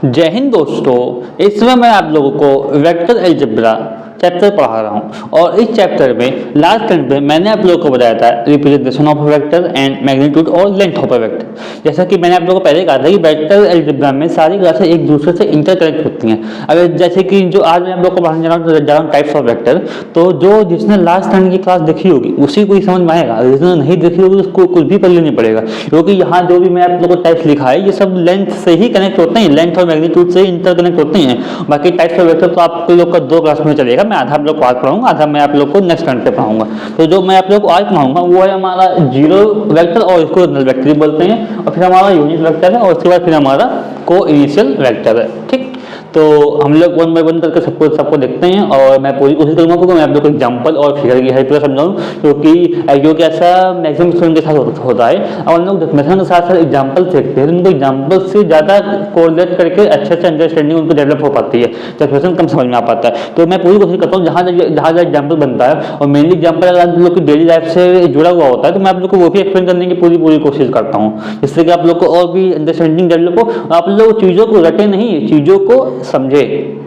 जय हिंद दोस्तों, इस समय मैं आप लोगों को वेक्टर अलजेब्रा चैप्टर पढ़ा रहा हूं और इस चैप्टर में लास्ट टर्म पे मैंने आप लोगों को बताया था representation of a vector and magnitude और लेंथ ऑफ अ वेक्टर। जैसा कि मैंने आप लोगों को पहले कहा था कि वेक्टर अलजेब्रा में सारी क्लासेस एक दूसरे से इंटरकनेक्ट होती हैं। अगर जैसे कि जो आज मैं आप लोगों को पढ़ाने जा रहा हूँ टाइप्स ऑफ वेक्टर, तो जो जिसने लास्ट टर्म की क्लास देखी होगी उसी को ही समझ में आएगा, जिसने नहीं देखी होगी उसको कुछ भी पढ़ नहीं पड़ेगा, क्योंकि यहाँ जो भी मैं आप लोगों को टाइप्स लिखा है ये सब लेंथ से ही कनेक्ट होते हैं, लेंथ और मैग्नीट्यूड से इंटरकनेक्ट होते हैं। बाकी टाइप्स ऑफ वेक्टर तो आप लोग का 2 क्लास में चलेगा, मैं आधा आप लोग को आज पढ़ाऊंगा, आधा मैं आप लोग को नेक्स्ट टर्म पे पढ़ाऊंगा। तो जो मैं आप लोग को आज पढ़ाऊंगा वो है हमारा जीरो वेक्टर और इसको नल वेक्टर बोलते हैं, और फिर हमारा यूनिट वेक्टर है और उसके बाद फिर हमारा को इनिशियल वेक्टर है। ठीक, तो हम लोग वन बाय वन करके सबको देखते हैं और मैं पूरी कोशिश करूंगा कि मैं आप लोग को एग्जांपल और फिगर की हेल्प से समझाऊं, क्योंकि ऐसा मैक्सिमम स्टूडेंट के साथ होता है। और हम लोग डेफिनेशन के साथ साथ एग्जांपल देखते हैं तो उनको एग्जांपल से ज़्यादा कोरिलेट करके अच्छे से अंडरस्टैंडिंग उनको डेवलप हो पाती है, डेफिनेशन कम समझ में आ पाता है। तो मैं पूरी कोशिश करता हूँ जहाँ जहाँ एग्जाम्पल बनता है, और मेनली एग्जाम्पल अगर आप लोग की डेली लाइफ से जुड़ा हुआ होता है तो मैं आप लोग को वो भी एक्सप्लेन करने की पूरी कोशिश करता हूँ, जिससे कि आप लोग को और भी अंडरस्टैंडिंग डेवलप हो। आप लोग चीज़ों को रटे नहीं, चीज़ों को समझे,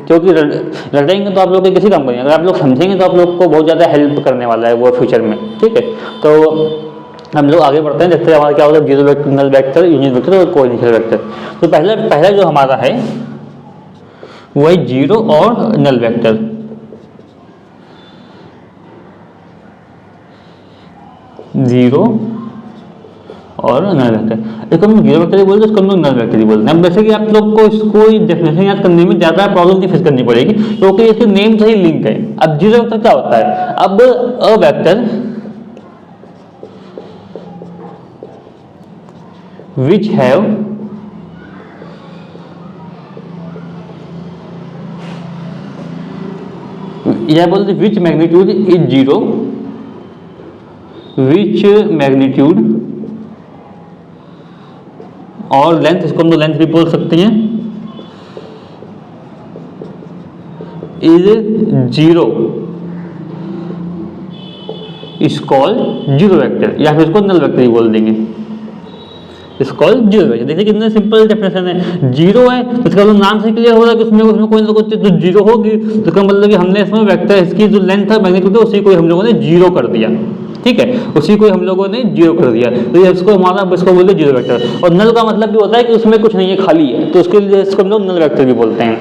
क्योंकि रटेंगे तो आप लोग किसी काम करेंगे, अगर आप लोग समझेंगे तो आप लोग को बहुत ज़्यादा हेल्प करने वाला है वो फ्यूचर में। ठीक है, तो हम लोग आगे बढ़ते हैं, देखते हैं हमारा क्या होता है zero vector, null vector, unit vector और कोइनिशियल वेक्टर। तो पहला जो हमारा है वो है जीरो और नल वेक्टर। जीरो और नल वेक्टर, इसको हम जीरो वेक्टर ही बोलते हैं, इसको हम लोग नल वेक्टर ही बोलते हैं। अब वैसे कि आप लोग को इसको डेफिनेशन याद करने में ज़्यादा प्रॉब्लम नहीं फेस करनी पड़ेगी, क्योंकि इसके नेम से ही लिंक है। अब जीरो वेक्टर क्या होता है? अब अ वेक्टर विच हैव यह बोलते which magnitude is zero, which magnitude और लेंथ, इसको हम लोग लेंथ भी बोल सकते हैं, is zero is called zero vector, या फिर इसको नल वेक्टर ही बोल देंगे, इज कॉल्ड जीरो वेक्टर। देखिए कितने सिंपल डेफिनेशन है। जीरो है तो इसका मतलब नाम से क्लियर हो रहा है कि उसमें कोई ना कोई चीज तो जीरो होगी, तो इसका मतलब कि हमने इसमें वेक्टर इसकी जो लेंथ है मैग्नीट्यूड है उसी को हम लोगों ने जीरो कर दिया। ठीक है, उसी को हम लोगों ने जीरो कर दिया, तो ये इसको हमारा इसको बोलते हैं जीरो वेक्टर। और नल का मतलब भी होता है कि उसमें कुछ नहीं है, खाली है, तो उसके लिए इसको हम लोग नल वेक्टर भी बोलते हैं।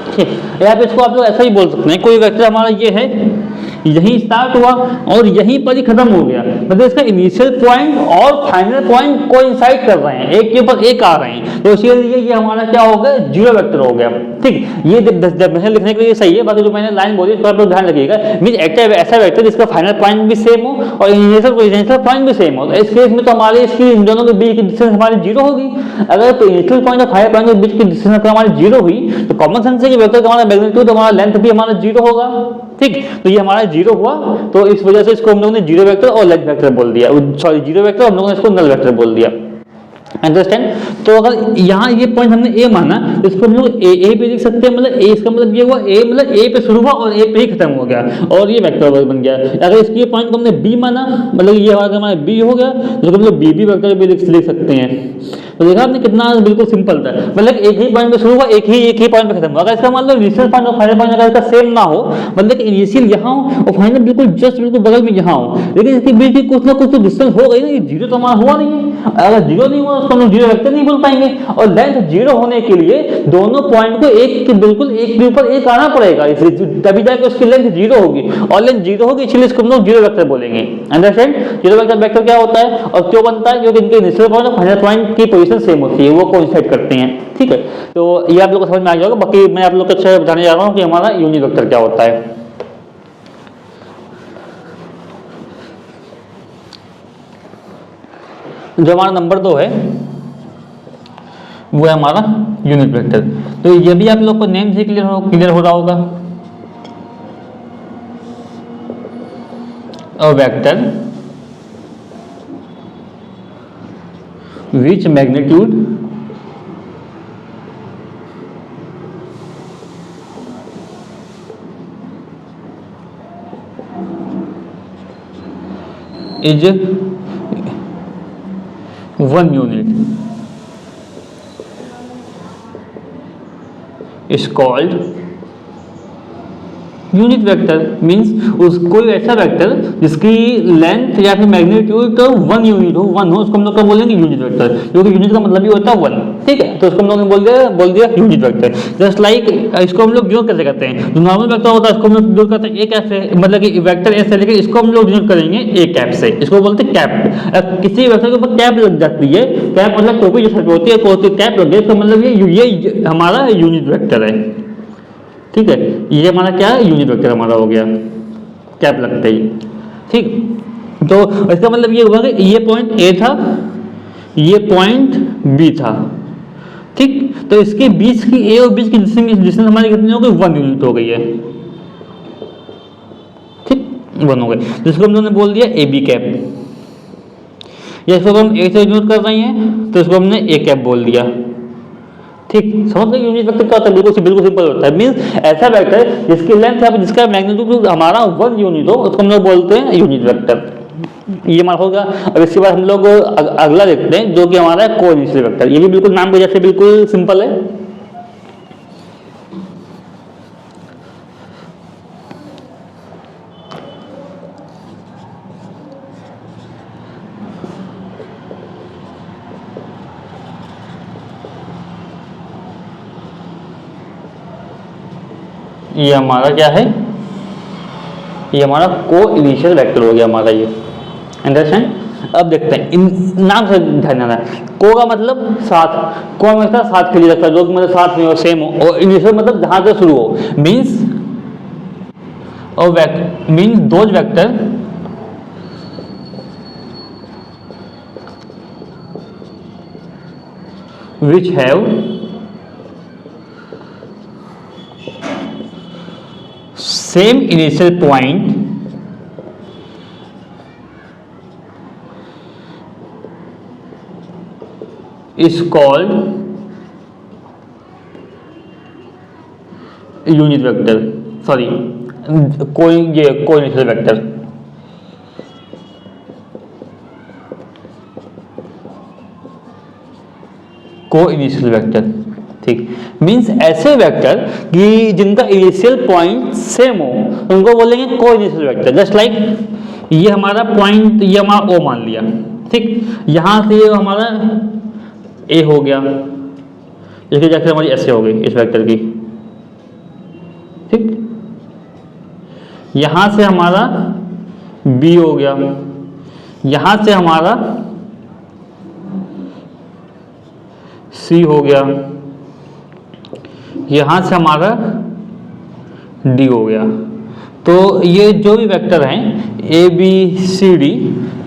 ठीक है, या फिर इसको आप लोग ऐसा ही बोल सकते हैं, कोई वेक्टर हमारा ये है, यहीं स्टार्ट हुआ और यहीं पर ही खत्म हो गया, मतलब इसका इनिशियल पॉइंट और फाइनल पॉइंट कोइंसाइड कर रहे हैं, एक के ऊपर एक आ रहे हैं, तो इसके लिए ये हमारा क्या हो गया? जीरो वेक्टर हो गया। ठीक, ये डेफिनेशन लिखने के लिए सही है, बाकी जो मैंने लाइन बोली इसको आप लोग ध्यान रखिएगा। मींस ऐसा वेक्टर जिसका फाइनल पॉइंट भी सेम हो और इनिशियल पॉइंट भी सेम हो, तो इस केस में तो हमारे इसकी इन दोनों के बीच की डिस्टेंस हमारी जीरो होगी। अगर तो इनिशियल पॉइंट और फाइनल पॉइंट के बीच की डिस्टेंस हमारी जीरो हुई तो कॉमन सेंस से वेक्टर का हमारा मैग्नीट्यूड, हमारा लेंथ भी हमारा जीरो होगा। ठीक, तो ये हमारा जीरो हुआ, तो इस वजह से इसको हम लोगों ने जीरो वेक्टर और लेंथ वेक्टर बोल दिया, सॉरी जीरो वेक्टर, हम लोगों ने इसको नल वेक्टर बोल दिया। अंडरस्टैंड? तो अगर यहाँ ये पॉइंट हमने ए माना तो इसको हम लोग ए पे लिख सकते हैं, मतलब ए, इसका मतलब ये हुआ ए मतलब ए पे शुरू हुआ और ए पे ही खत्म हो गया और ये वेक्टर बन गया। अगर इसकी पॉइंट को हमने बी माना, मतलब ये हमारा बी हो गया, तो हम लोग बी वेक्टर भी लिख सकते हैं। तो देखा आपने कितना बिल्कुल सिंपल था, मतलब एक ही पॉइंट पे शुरू हुआ, एक ही पॉइंट पे खत्म हुआ। अगर इसका मतलब इनिशियल पॉइंट और फाइनल पॉइंट अगर इसका सेम ना हो, मतलब इनिशियल यहाँ हो और फाइनल बिल्कुल जस्ट बिल्कुल बगल में यहाँ हो, लेकिन इसके बीच की कुछ ना कुछ तो डिस्टेंस हो गई ना, ये जीरो तो हमारा हुआ नहीं है। अगर जीरो नहीं हुआ उसको हम जीरो वेक्टर नहीं बोल पाएंगे, और लेंथ जीरो होने के लिए दोनों पॉइंट को एक के बिल्कुल एक के ऊपर एक आना पड़ेगा, तभी जाके उसकी लेंथ जीरो होगी, और लेंथ जीरो होगी, इसलिए इसको हम लोग जीरो वेक्टर बोलेंगे। अंडरस्टैंड? जीरो वेक्टर क्या होता है और क्यों बनता है? क्योंकि इनके इनिशियल पॉइंट और फाइनल पॉइंट की पोजीशन सेम होती है, वो कोइंसाइड करते हैं। ठीक है, तो ये आप लोग को समझ में आ जाएगा। बाकी मैं आप लोग को अच्छा बताने जा रहा हूँ कि हमारा यूनिट वेक्टर क्या होता है। जो हमारा नंबर 2 है वो है हमारा यूनिट वेक्टर। तो ये भी आप लोग को नेम से क्लियर हो रहा होगा। A vector which magnitude is 1 unit is called unit vector. Means उस कोई ऐसा वेक्टर जिसकी लेंथ या फिर मैग्नीट्यूड 1 यूनिट हो, 1 हो, उसको हम लोग क्या बोलेंगे यूनिट वेक्टर, क्योंकि यूनिट का मतलब ही होता है 1। ठीक है, तो उसको हम लोग ने बोल दिया यूनिट वेक्टर। जस्ट लाइक इसको हम लोग डिनोट कैसे करते हैं, जो नॉर्मल वेक्टर होता है इसको हम लोग डिनोट करते हैं ए कैप से, मतलब कि वेक्टर ऐसे, लेकिन इसको हम लोग डिनोट करेंगे ए कैप से, इसको बोलते हैं कैप। किसी वेक्टर के ऊपर कैप लग जाती है, कैप मतलब टोपी जैसा होती है, कैप लग गई तो मतलब ये हमारा यूनिट वेक्टर है। ठीक है, ये हमारा क्या है, यूनिट वेक्टर हमारा हो गया कैप लगते ही। ठीक, तो इसका मतलब ये हुआ कि ये पॉइंट ए था, ये पॉइंट बी था। ठीक, तो इसके बीच की ए और बीच की डिस्टेंस हमारी कितनी हो गई, 1 यूनिट हो गई है। ठीक, 1 हो गई, जिसको हम लोगों ने बोल दिया ए बी कैप। या इसको हम ए से यूनिट कर रहे हैं तो इसको हमने ए कैप बोल दिया। ठीक, समझ गए यूनिट वेक्टर क्या होता है, बिल्कुल सिंपल होता है। मींस ऐसा वेक्टर जिसकी लेंथ या जिसका मैग्नीट्यूड हमारा 1 यूनिट हो, उसको हम लोग बोलते हैं यूनिट वेक्टर। ये हमारा होगा। अब इसके बाद हम लोग अगला देखते हैं जो कि हमारा है कोइनिशियल वेक्टर। ये भी बिल्कुल नाम के जैसे बिल्कुल सिंपल है। ये हमारा क्या है, ये हमारा कोइनिशियल वेक्टर हो गया हमारा ये। अंडरस्टैंड। अब देखते हैं इन नाम से ध्यान देना है। को का मतलब साथ, को हमेशा साथ के लिए रखता है, जो कि मतलब साथ में हो, सेम हो, और इनिशियल मतलब जहां से शुरू हो। मीन्स और means those vector which have same initial point is called unit vector, sorry coinitial vector. Coinitial vector. ठीक, मींस ऐसे वेक्टर कि जिनका इनिशियल पॉइंट सेम हो उनको बोलेंगे कोइनिशियल वेक्टर। जस्ट लाइक ये हमारा पॉइंट, ये हमारा ओ मान लिया। ठीक, यहां से ये हमारा ए हो गया, इसकी जगह हमारी ऐसे हो गई इस वेक्टर की। ठीक, यहां से हमारा बी हो गया, यहां से हमारा सी हो गया, यहां से हमारा डी हो गया। तो ये जो भी वेक्टर हैं ए बी सी डी,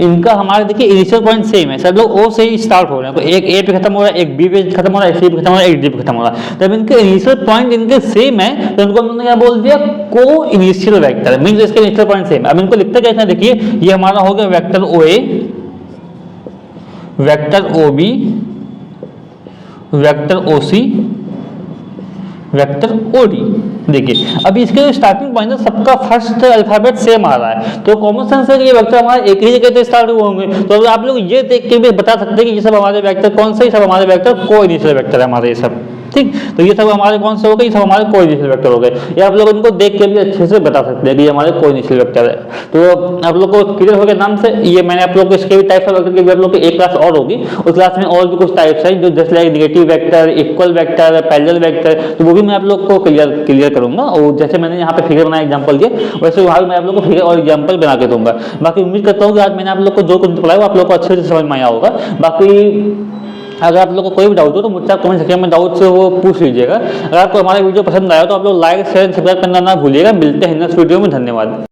इनका हमारे देखिए इनिशियल पॉइंट सेम है, सब लोग ओ से ही स्टार्ट हो रहे हैं। तो एक ए पे खत्म हो रहा है, एक बी पे खत्म हो रहा है, एक सी पे खत्म हो रहा है, एक डी पे खत्म हो रहा है। तब इनके इनिशियल पॉइंट इनके सेम है तो इनको हमने क्या बोल दिया, को इनिशियल वेक्टर। मींस इसके इनिशियल पॉइंट सेम है। अब इनको लिखते कैसे, देखिए ये हमारा हो गया vector O A, vector O B, vector O C, vector OD. देखिए अब इसके जो स्टार्टिंग पॉइंट है सबका फर्स्ट अल्फाबेट सेम आ रहा है, तो कॉमन सेंस है कि ये वेक्टर हमारे एक ही जगह से स्टार्ट हुए होंगे। तो अब आप लोग ये देख के भी बता सकते हैं कि ये सब हमारे वेक्टर कौन से, सब हमारे वेक्टर कोइनिशियल वेक्टर है हमारे ये सब। ठीक, तो ये सब हमारे कौन से हो गए, ये सब हमारे कोइनिशियल वेक्टर हो गए। या आप लोग इनको देख के भी अच्छे से बता सकते हैं कि ये हमारे कोइनिशियल वेक्टर है। तो आप लोग को क्लियर हो गया नाम से। ये मैंने आप लोग को इसके भी टाइप्स ऑफ वेक्टर के भी आप लोग को एक क्लास और होगी, उस क्लास में और भी कुछ टाइप्स है जो just like negative vector, equal vector, parallel vector, तो वो भी मैं आप लोग को क्लियर करूंगा। और जैसे मैंने यहाँ पे फिगर बनाया एग्जांपल दिए, वैसे वहाँ मैं आप लोग को फिगर और एग्जांपल बना के दूंगा। बाकी उम्मीद करता हूँ कि आज मैंने आप लोग को जो कुछ पढ़ाया वो आप लोग को अच्छे से समझ में आया होगा। बाकी अगर आप लोगों को कोई भी डाउट हो तो मुझसे आप कमेंट सेक्शन में डाउट से वो पूछ लीजिएगा। अगर आपको हमारा वीडियो पसंद आया तो आप लोग लाइक शेयर सब्सक्राइब करना ना भूलिएगा। मिलते हैं नेक्स्ट वीडियो में, धन्यवाद।